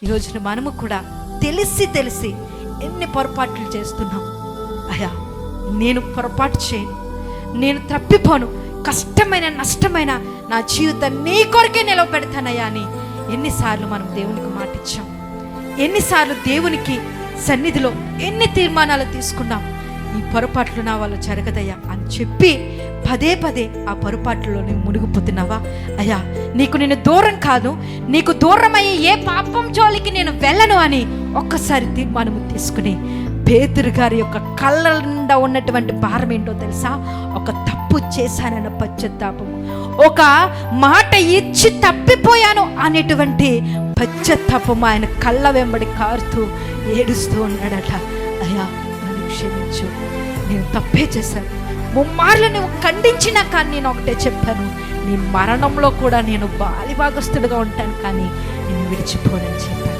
ఈరోజున మనము కూడా తెలిసి ఎన్ని పొరపాట్లు చేస్తున్నాం. అయ్యా, నేను పొరపాటు చేయను, నేను తప్పిపోను, కష్టమైన నష్టమైన నా జీవితాన్ని నీ కొరకే నిలవబెడతానయ్యా అని ఎన్నిసార్లు మనం దేవునికి మాటిచ్చాం, ఎన్నిసార్లు దేవునికి సన్నిధిలో ఎన్ని తీర్మానాలు తీసుకున్నాం. ఈ పొరపాట్లు నా వల్ల జరగదయ్యా అని చెప్పి పదే ఆ పొరపాట్లలో నువ్వు మునిగిపోతున్నావా? అయ్యా, నీకు నేను దూరం కాదు, నీకు దూరమయ్యే ఏ పాపం జోలికి నేను వెళ్ళను అని ఒక్కసారి తీర్మానం తీసుకుని పేతురు గారి యొక్క కళ్ళ నిండా ఉన్నటువంటి భారం ఏంటో తెలుసా? ఒక తప్పు చేశానన్న పశ్చాత్తాపము, ఒక మాట ఇచ్చి తప్పిపోయాను అనేటువంటి పశ్చాత్తాపము ఆయన కళ్ళ వెంబడి కారుతూ ఏడుస్తూ ఉన్నాడట. అయ్యా, నన్ను క్షమించు, నేను తప్పే చేశాను, ముమ్మార్లు నువ్వు ఖండించినా కానీ నేను ఒకటే చెప్పాను, నీ మరణంలో కూడా నేను బాలిభాగస్తుడుగా ఉంటాను, కానీ నేను విడిచిపోనని చెప్పాను.